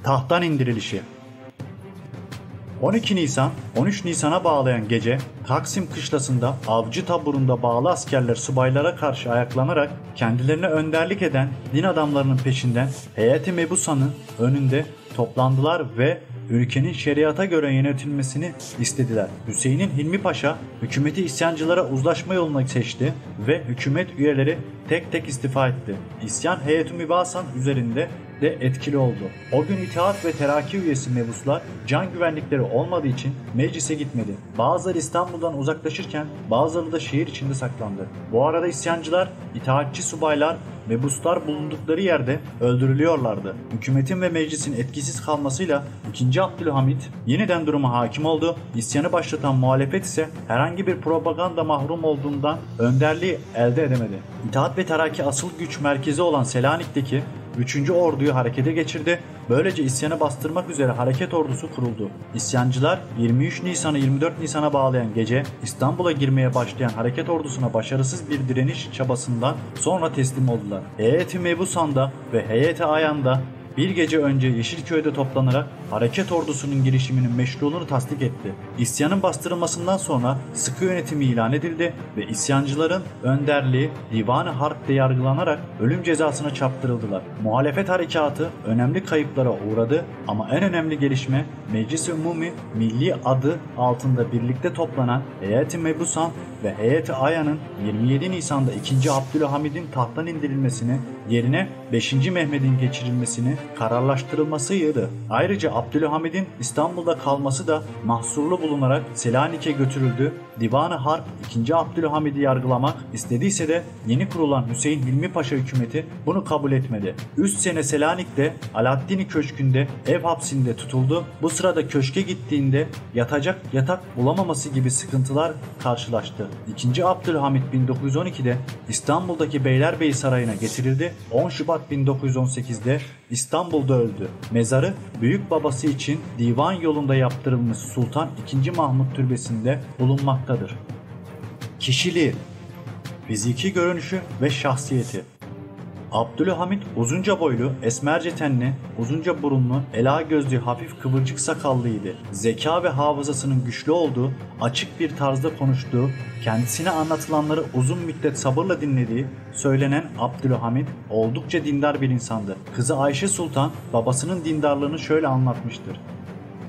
Tahttan indirilişi. 12 Nisan, 13 Nisan'a bağlayan gece Taksim kışlasında avcı taburunda bağlı askerler subaylara karşı ayaklanarak kendilerine önderlik eden din adamlarının peşinden Heyet-i Mebusa'nın önünde toplandılar ve ülkenin şeriata göre yönetilmesini istediler. Hüseyin'in Hilmi Paşa hükümeti isyancılara uzlaşma yolunu seçti ve hükümet üyeleri tek tek istifa etti. İsyan Heyet-i Mübahasan üzerinde de etkili oldu. O gün İttihat ve Terakki üyesi mebuslar can güvenlikleri olmadığı için meclise gitmedi. Bazıları İstanbul'dan uzaklaşırken bazıları da şehir içinde saklandı. Bu arada isyancılar, itaatçı subaylar, mebuslar bulundukları yerde öldürülüyorlardı. Hükümetin ve meclisin etkisiz kalmasıyla 2. Abdülhamit yeniden duruma hakim oldu. İsyanı başlatan muhalefet ise herhangi bir propaganda mahrum olduğundan önderliği elde edemedi. İttihat ve Terakki asıl güç merkezi olan Selanik'teki 3. Ordu'yu harekete geçirdi. Böylece isyanı bastırmak üzere hareket ordusu kuruldu. İsyancılar 23 Nisan'ı 24 Nisan'a bağlayan gece İstanbul'a girmeye başlayan hareket ordusuna başarısız bir direniş çabasından sonra teslim oldular. Heyeti Mebusan'da ve Heyeti Ayan'da bir gece önce Yeşilköy'de toplanarak hareket ordusunun girişiminin meşruluğunu tasdik etti. İsyanın bastırılmasından sonra sıkı yönetimi ilan edildi ve isyancıların önderliği Divan-ı Harp'te yargılanarak ölüm cezasına çarptırıldılar. Muhalefet harekatı önemli kayıplara uğradı ama en önemli gelişme Meclis-i Umumi Milli adı altında birlikte toplanan Heyeti Mebusan ve Heyeti Ayan'ın 27 Nisan'da 2. Abdülhamid'in tahttan indirilmesini yerine 5. Mehmet'in geçirilmesini kararlaştırılmasıydı. Ayrıca Abdülhamid'in İstanbul'da kalması da mahsurlu bulunarak Selanik'e götürüldü. Divan-ı Harp 2. Abdülhamid'i yargılamak istediyse de yeni kurulan Hüseyin Hilmi Paşa hükümeti bunu kabul etmedi. 3 sene Selanik'te Alaaddin Köşkü'nde ev hapsinde tutuldu. Bu sırada köşke gittiğinde yatacak yatak bulamaması gibi sıkıntılar karşılaştı. 2. Abdülhamid 1912'de İstanbul'daki Beylerbeyi Sarayı'na getirildi. 10 Şubat 1918'de İstanbul'da öldü. Mezarı büyük babası için divan yolunda yaptırılmış Sultan II. Mahmut Türbesi'nde bulunmaktadır. Kişiliği, fiziki görünüşü ve şahsiyeti. Abdülhamid uzunca boylu, esmerce tenli, uzunca burunlu, ela gözlü, hafif kıvırcık sakallıydı. Zeka ve hafızasının güçlü olduğu, açık bir tarzda konuştuğu, kendisine anlatılanları uzun müddet sabırla dinlediği söylenen Abdülhamid oldukça dindar bir insandı. Kızı Ayşe Sultan babasının dindarlığını şöyle anlatmıştır.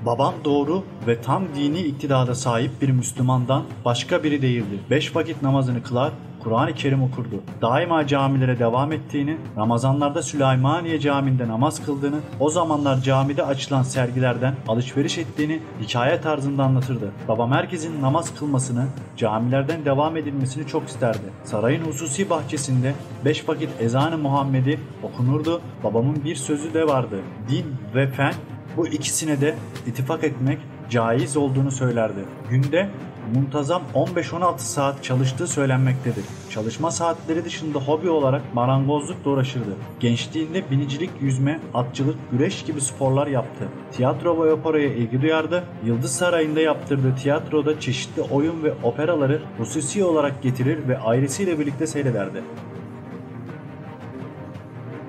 Babam doğru ve tam dini iktidara sahip bir Müslümandan başka biri değildi. 5 vakit namazını kılar, Kur'an-ı Kerim okurdu. Daima camilere devam ettiğini, Ramazanlarda Süleymaniye Camii'nde namaz kıldığını, o zamanlar camide açılan sergilerden alışveriş ettiğini hikaye tarzında anlatırdı. Babam herkesin namaz kılmasını, camilerden devam edilmesini çok isterdi. Sarayın hususi bahçesinde 5 vakit ezan-ı Muhammedi okunurdu. Babamın bir sözü de vardı. Din ve fen, bu ikisine de ittifak etmek caiz olduğunu söylerdi. Günde muntazam 15-16 saat çalıştığı söylenmektedir. Çalışma saatleri dışında hobi olarak marangozlukla uğraşırdı. Gençliğinde binicilik, yüzme, atçılık, güreş gibi sporlar yaptı. Tiyatro ve operaya ilgi duyardı. Yıldız Sarayı'nda yaptırdığı tiyatroda çeşitli oyun ve operaları hususi olarak getirir ve ailesiyle birlikte seyrederdi.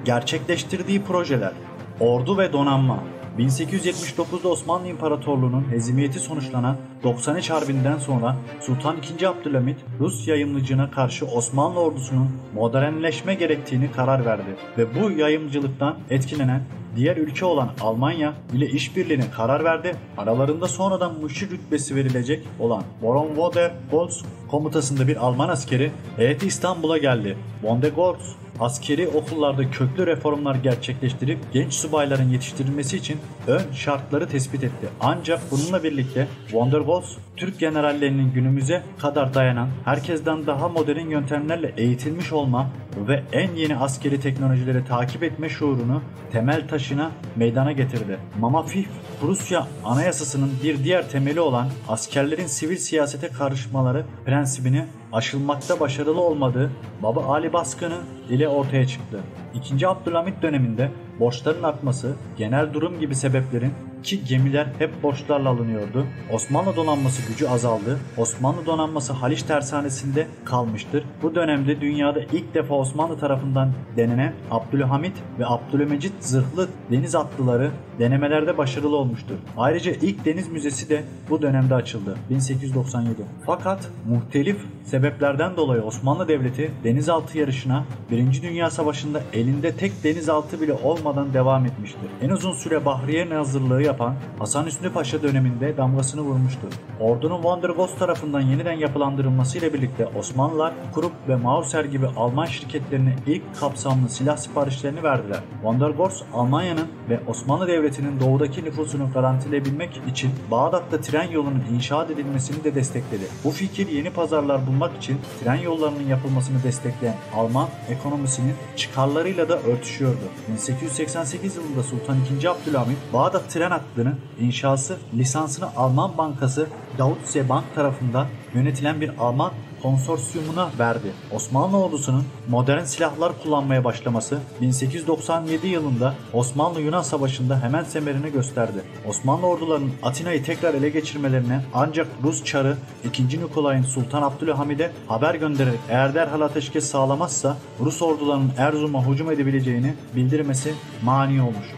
Gerçekleştirdiği projeler: Ordu ve donanma. 1879'da Osmanlı İmparatorluğu'nun hezimiyeti sonuçlanan 93 Harbi'nden sonra Sultan II. Abdülhamid Rus yayımcılığına karşı Osmanlı ordusunun modernleşme gerektiğini karar verdi ve bu yayımcılıktan etkilenen diğer ülke olan Almanya ile işbirliğine karar verdi. Aralarında sonradan müşir rütbesi verilecek olan Baron von der Goltz komutasında bir Alman askeri heyeti İstanbul'a geldi. Von der Goltz askeri okullarda köklü reformlar gerçekleştirip genç subayların yetiştirilmesi için ön şartları tespit etti. Ancak bununla birlikte von der Goltz, Türk generallerinin günümüze kadar dayanan, herkesten daha modern yöntemlerle eğitilmiş olma ve en yeni askeri teknolojileri takip etme şuurunu temel taşına meydana getirdi. Mama Fif, Prusya Anayasası'nın bir diğer temeli olan askerlerin sivil siyasete karışmaları prensibini aşılmakta başarılı olmadığı Baba Ali Baskını ile ortaya çıktı. II. Abdülhamid döneminde borçların artması, genel durum gibi sebeplerin ki gemiler hep borçlarla alınıyordu. Osmanlı donanması gücü azaldı. Osmanlı donanması Haliç tersanesinde kalmıştır. Bu dönemde dünyada ilk defa Osmanlı tarafından denenen Abdülhamid ve Abdülmecit zırhlı deniz atlıları denemelerde başarılı olmuştur. Ayrıca ilk deniz müzesi de bu dönemde açıldı. 1897. Fakat muhtelif sebeplerden dolayı Osmanlı Devleti denizaltı yarışına 1. Dünya Savaşı'nda elinde tek denizaltı bile olmadan devam etmiştir. En uzun süre bahriye hazırlığı yapan Hasan Hüsnü Paşa döneminde damgasını vurmuştur. Ordunun Wonder Ghost tarafından yeniden yapılandırılmasıyla birlikte Osmanlılar Krupp ve Mauser gibi Alman şirketlerine ilk kapsamlı silah siparişlerini verdiler. Wonder Ghost, Almanya'nın ve Osmanlı Devleti'nin doğudaki nüfusunu garantileyebilmek için Bağdat'ta tren yolunun inşaat edilmesini de destekledi. Bu fikir yeni pazarlar bulmak için tren yollarının yapılmasını destekleyen Alman ekonomisinin çıkarlarıyla da örtüşüyordu. 1888 yılında Sultan II. Abdülhamit Bağdat tren hattının inşası lisansını Alman bankası Deutsche Bank tarafından yönetilen bir Alman konsorsiyumuna verdi. Osmanlı ordusunun modern silahlar kullanmaya başlaması 1897 yılında Osmanlı-Yunan Savaşı'nda hemen semerini gösterdi. Osmanlı ordularının Atina'yı tekrar ele geçirmelerine ancak Rus Çarı 2. Nikolay'ın Sultan Abdülhamid'e haber göndererek eğer derhal ateşkes sağlamazsa Rus ordularının Erzurum'a hücum edebileceğini bildirmesi mani olmuştu.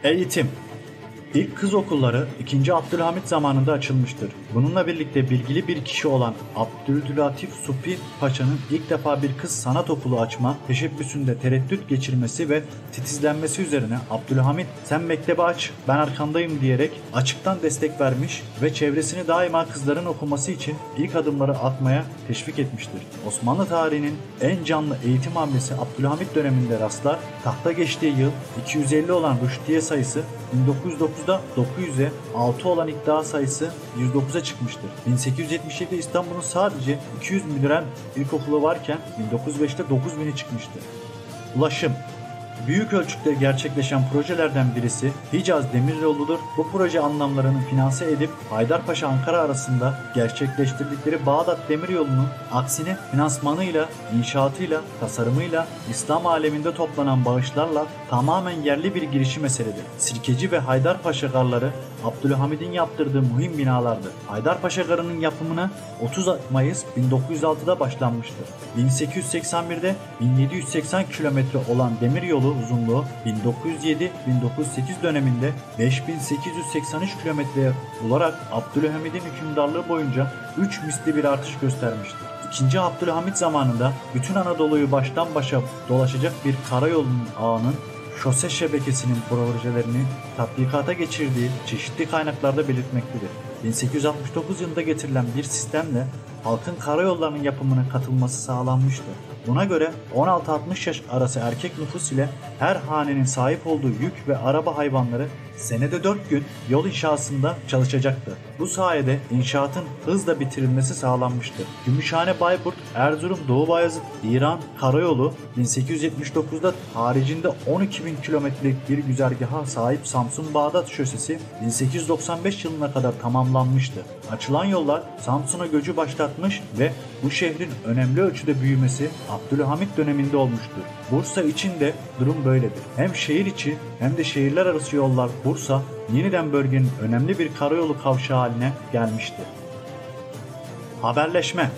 Eğitim. İlk kız okulları 2. Abdülhamit zamanında açılmıştır. Bununla birlikte bilgili bir kişi olan Abdülatif Supi Paşa'nın ilk defa bir kız sanat okulu açma teşebbüsünde tereddüt geçirmesi ve titizlenmesi üzerine Abdülhamit "Sen mektebi aç, ben arkandayım" diyerek açıktan destek vermiş ve çevresini daima kızların okuması için ilk adımları atmaya teşvik etmiştir. Osmanlı tarihinin en canlı eğitim hamlesi Abdülhamit döneminde rastlar. Tahta geçtiği yıl 250 olan rüştiye sayısı 1909'da 900'e, 6 olan iddia sayısı 109'a çıkmıştır. 1877'de İstanbul'un sadece 200 müdüren ilkokulu varken 1905'te 9000'e çıkmıştır. Ulaşım. Büyük ölçüde gerçekleşen projelerden birisi Hicaz Demiryolu'dur. Bu proje anlamlarını finanse edip Haydarpaşa Ankara arasında gerçekleştirdikleri Bağdat Demiryolu'nun aksine finansmanıyla, inşaatıyla, tasarımıyla, İslam aleminde toplanan bağışlarla tamamen yerli bir girişim eseridir. Sirkeci ve Haydarpaşa garları Abdülhamid'in yaptırdığı mühim binalardır. Haydarpaşa garının yapımına 30 Mayıs 1906'da başlanmıştır. 1881'de 1780 kilometre olan demiryolu uzunluğu 1907-1908 döneminde 5883 kilometreye bularak Abdülhamid'in hükümdarlığı boyunca 3 misli bir artış göstermiştir. İkinci Abdülhamit zamanında bütün Anadolu'yu baştan başa dolaşacak bir karayolunun ağının şose şebekesinin projelerini tatbikata geçirdiği çeşitli kaynaklarda belirtmektedir. 1869 yılında getirilen bir sistemle halkın karayollarının yapımına katılması sağlanmıştır. Buna göre 16-60 yaş arası erkek nüfus ile her hanenin sahip olduğu yük ve araba hayvanları senede 4 gün yol inşasında çalışacaktı. Bu sayede inşaatın hızla bitirilmesi sağlanmıştır. Gümüşhane Bayburt, Erzurum Doğu Bayazıt, İran Karayolu 1879'da haricinde 12.000 kilometrelik bir güzergaha sahip Samsun Bağdat Şosesi 1895 yılına kadar tamamlanmıştı. Açılan yollar Samsun'a göcü başlatmış ve bu şehrin önemli ölçüde büyümesi Abdülhamit döneminde olmuştur. Bursa için de durum böyledir. Hem şehir içi hem de şehirler arası yollar Bursa yeniden bölgenin önemli bir karayolu kavşağı haline gelmiştir. Haberleşme.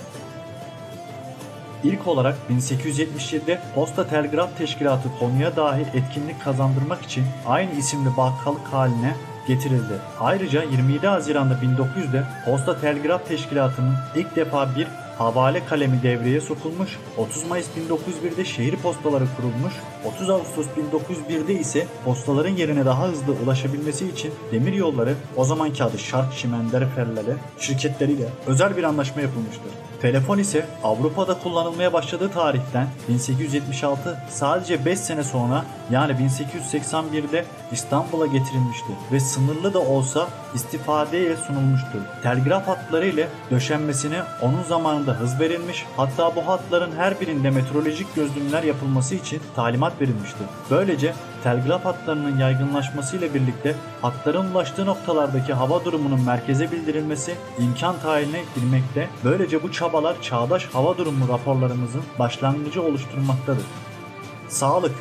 İlk olarak 1877'de Posta Telgraf Teşkilatı konuya dahi etkinlik kazandırmak için aynı isimli bakkalık haline getirildi. Ayrıca 27 Haziran'da 1900'de Posta Telgraf Teşkilatı'nın ilk defa bir havale kalemi devreye sokulmuş, 30 Mayıs 1901'de şehir postaları kurulmuş, 30 Ağustos 1901'de ise postaların yerine daha hızlı ulaşabilmesi için demir yolları, o zamanki adı Şark Şimenderferleri şirketleriyle özel bir anlaşma yapılmıştır. Telefon ise Avrupa'da kullanılmaya başladığı tarihten 1876 sadece 5 sene sonra yani 1881'de İstanbul'a getirilmiştir ve sınırlı da olsa istifadeye sunulmuştur. Telgraf hatları ile döşenmesine onun zamanında hız verilmiş, hatta bu hatların her birinde meteorolojik gözlemler yapılması için talimat verilmiştir. Böylece telgraf hatlarının yaygınlaşmasıyla birlikte hatların ulaştığı noktalardaki hava durumunun merkeze bildirilmesi imkan tayiline girmekte. Böylece bu çabalar çağdaş hava durumu raporlarımızın başlangıcı oluşturmaktadır. Sağlık.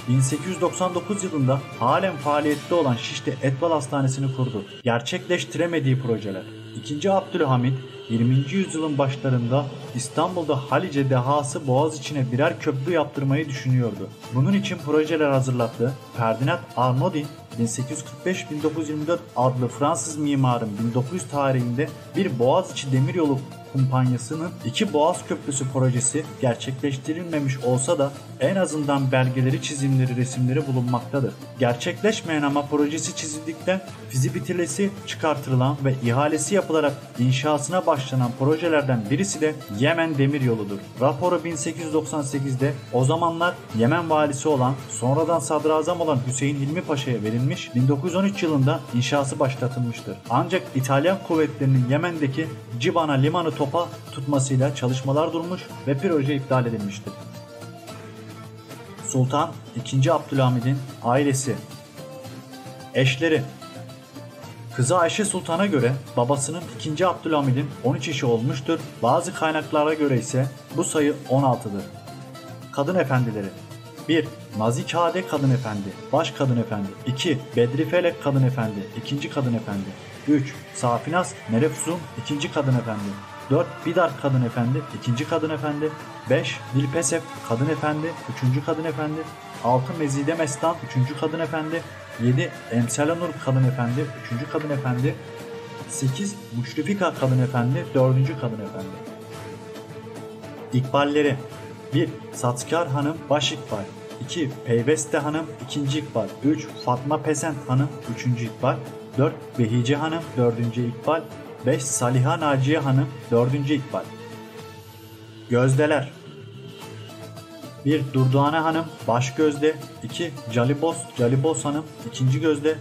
1899 yılında halen faaliyette olan Şişli Etbal Hastanesi'ni kurdu. Gerçekleştiremediği projeler. 2. Abdülhamit 20. yüzyılın başlarında İstanbul'da Halice dehası Boğaziçi'ne birer köprü yaptırmayı düşünüyordu. Bunun için projeler hazırlattı. Ferdinand Arnaudin 1845-1924 adlı Fransız mimarın 1900 tarihinde bir Boğaziçi demiryolu Kumpanyası'nın 2 Boğaz Köprüsü projesi gerçekleştirilmemiş olsa da en azından belgeleri, çizimleri, resimleri bulunmaktadır. Gerçekleşmeyen ama projesi çizildikten fizibilitesi çıkartılan ve ihalesi yapılarak inşasına başlanan projelerden birisi de Yemen Demiryolu'dur. Raporu 1898'de o zamanlar Yemen valisi olan, sonradan sadrazam olan Hüseyin Hilmi Paşa'ya verilmiş, 1913 yılında inşası başlatılmıştır. Ancak İtalyan kuvvetlerinin Yemen'deki Cibana limanı topa tutmasıyla çalışmalar durmuş ve proje iptal edilmiştir. Sultan II. Abdülhamid'in ailesi. Eşleri. Kızı Ayşe Sultan'a göre babasının 2. Abdülhamid'in 13 eşi olmuştur. Bazı kaynaklara göre ise bu sayı 16'dır. Kadın efendileri. 1. Nazikade Kadın Efendi, Baş Kadın Efendi. 2. Bedri Felek Kadın Efendi, 2. Kadın Efendi. 3. Safinas Nerefsun, 2. Kadın Efendi. 4. Bidar Kadın Efendi, 2. Kadın Efendi. 5. Dilpesef Kadın Efendi, 3. Kadın Efendi. 6. Mezide Mestan, 3. Kadın Efendi. 7. Emselanur Kadın Efendi, 3. Kadın Efendi. 8. Müşrifika Kadın Efendi, 4. Kadın Efendi. İkballeri. 1. Satkar Hanım Baş İkbal. 2. Peyveste Hanım 2. İkbal. 3. Fatma Pesent Hanım 3. İkbal. 4. Behice Hanım 4. İkbal. 5. Saliha Naciye Hanım 4. İkbal. Gözdeler. 1. Durduane Hanım Baş Gözde. 2. Calibos Hanım 2. Gözde.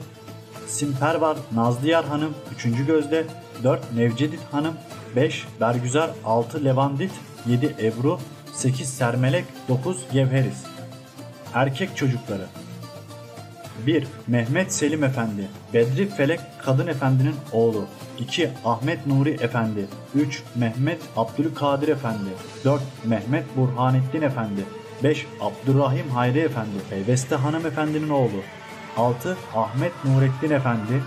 Simpervar Nazlıyar Hanım 3. Gözde. 4. Nevcedit Hanım. 5. Bergüzar. 6. Levandit. 7. Ebru. 8. Sermelek. 9. Gevheris. Erkek çocukları. 1. Mehmet Selim Efendi, Bedri Felek Kadın Efendi'nin oğlu. 2. Ahmet Nuri Efendi. 3. Mehmet Abdülkadir Efendi. 4. Mehmet Burhanettin Efendi. 5. Abdurrahim Hayri Efendi, Peyveste Hanım Efendi'nin oğlu. 6. Ahmet Nurettin Efendi.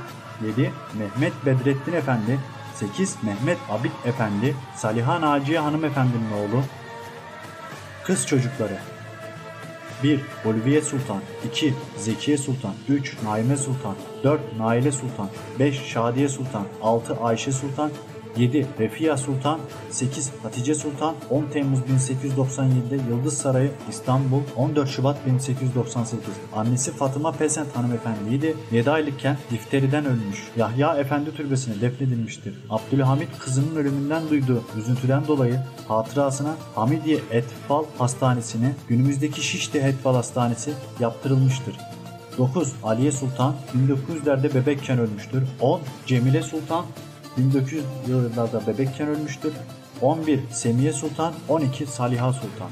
7. Mehmet Bedrettin Efendi. 8. Mehmet Abid Efendi, Saliha Naciye Hanım Efendi'nin oğlu. Kız çocukları. 1. Ulviye Sultan. 2. Zekiye Sultan. 3. Naime Sultan. 4. Naile Sultan. 5. Şadiye Sultan. 6. Ayşe Sultan. 7. Refia Sultan. 8. Hatice Sultan. 10 Temmuz 1897'de Yıldız Sarayı, İstanbul. 14 Şubat 1898. Annesi Fatıma Pesent hanımefendiydi. 7 aylıkken difteriden ölmüş. Yahya Efendi Türbesi'ne defnedilmiştir. Abdülhamit kızının ölümünden duyduğu üzüntüden dolayı hatırasına Hamidiye Etfal Hastanesi'ne, günümüzdeki Şişli Etfal Hastanesi yaptırılmıştır. 9. Aliye Sultan 1900'lerde bebekken ölmüştür. 10. Cemile Sultan 1900 yıllarda bebekken ölmüştür. 11. Semiye Sultan. 12. Saliha Sultan.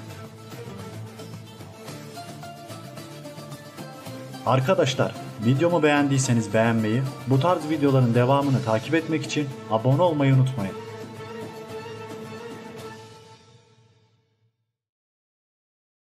Arkadaşlar, videomu beğendiyseniz beğenmeyi, bu tarz videoların devamını takip etmek için abone olmayı unutmayın.